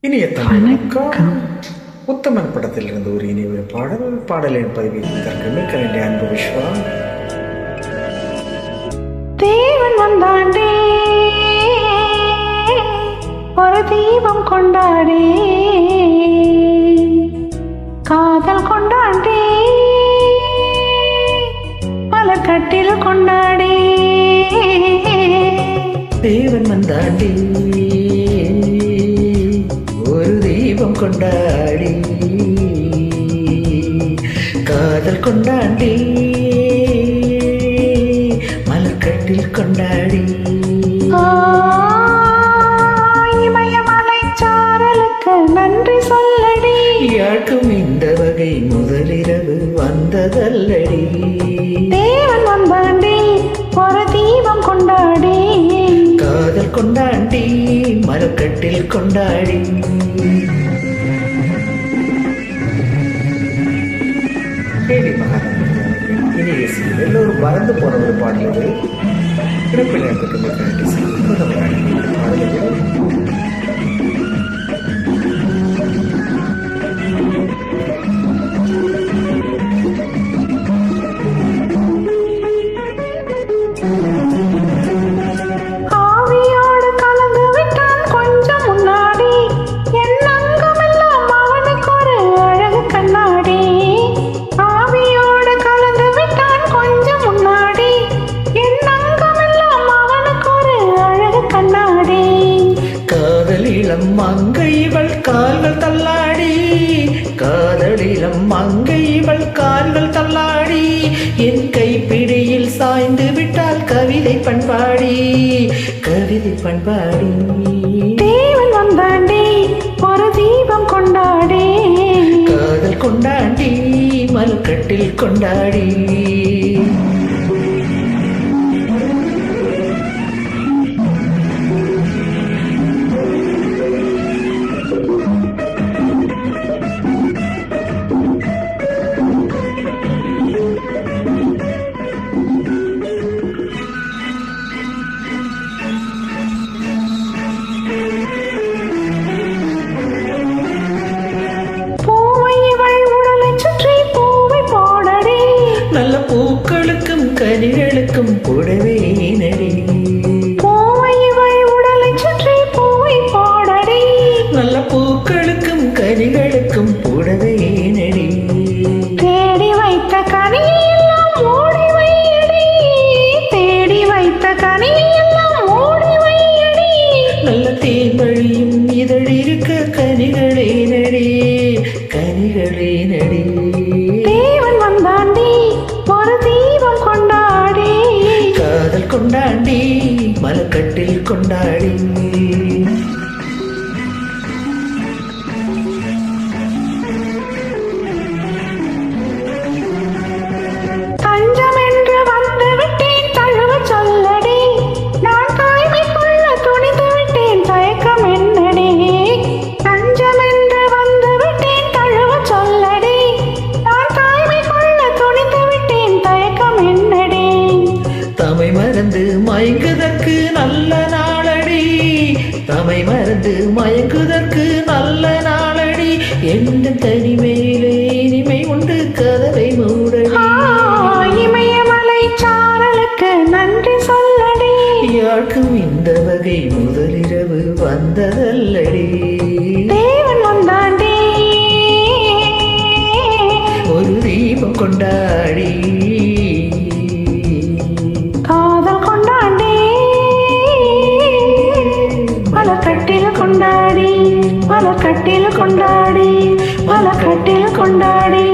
இனிய தமிழ் உத்தமன் படத்திலிருந்து ஒரு இனிய பாடலின் பதிவை தற்கு மிக்க வேண்டிய அன்பு விஸ்வா. தேவன் வந்தாண்டே ஒரு தீபம் கொண்டாடே, காதல் கொண்டாண்டே மலர் கட்டில் கொண்டாடே. தேவன் வந்தாண்டே ஒரு தீபம் கொண்டாடி, காதல் கொண்டாடி மலர்கட்டில் கொண்டாடி. இமயமலை சாரலுக்கு நன்றி சொல்லடி, யாருக்கும் இந்த வகை முதலிரவு வந்ததல்லடி. தேவன் வந்தாண்டி ஒரு தீபம் கொண்டாடி, காதல் கொண்டாடி மரக்கட்டில் கொண்டாடி. எல்லோரும் மறந்து போன ஒரு பாடல் கிடப்பில் மங்கைவள் கால்கள் தள்ளாடி, காதலிலம் மங்கைவள் கால்கள் தள்ளாடி, என் கைப்பிடியில் சாய்ந்து விட்டால் கவிதை பண்பாடி, கவிதை பண்பாடி. தேவன் வந்தாண்டி ஒரு தீபம் கொண்டாடி, காதல் கொண்டாடி மலர்கட்டில் கொண்டாடி. நல்ல பூக்களுக்கும் கனிகளுக்கும் புடவே நடி, உடலை சுற்றி பூவை போடடி. நல்ல பூக்களுக்கும் கனிகளுக்கும் புடவே நடி, தேடி வைத்த கனியெல்லாம் ஓடி வையடி, தேடி வைத்த கனியெல்லாம் ஓடி வையடி. நல்ல தேன்வழியும் இதழ் இருக்க கனிகளே நடி, கனிகளே நடி. தேவன் வந்தாண்டி ஒரு தீபம் கொண்டாடி, காதல் கொண்டாடி மலர்கட்டில் கொண்டாடி. தஞ்சம் என்று வந்து விட்டேன் தழுவ சொல்லடி, நான் தாய்மை கொள்ள துணிந்து விட்டேன் தயக்கம் என்னடி. தஞ்சம் என்று வந்து விட்டேன் தழுவ சொல்லடி, நான் தாய்மை கொள்ள துணிந்து விட்டேன் தயக்கம் என்னடி. தமை மறந்து மயங்குதற்கு நல்ல நாளடி, தமை மறந்து மயங்குதற்கு நல்ல நாளடி. எந்த தனிமையிலே இனிமை உண்டு கதவை மூடடி. இமயமலை சாரலுக்கு நன்றி சொல்லடி, யாருக்கும் இந்த வகை முதலிரவு வந்ததல்லடி. தேவன் வந்தாண்டி ஒரு தீபம் கொண்டாடி, காதல் கொண்டாடி மலர்கட்டில் கொண்டாடி, மலர்கட்டில் கொண்டாடி, மலர்கட்டில் கொண்டாடி.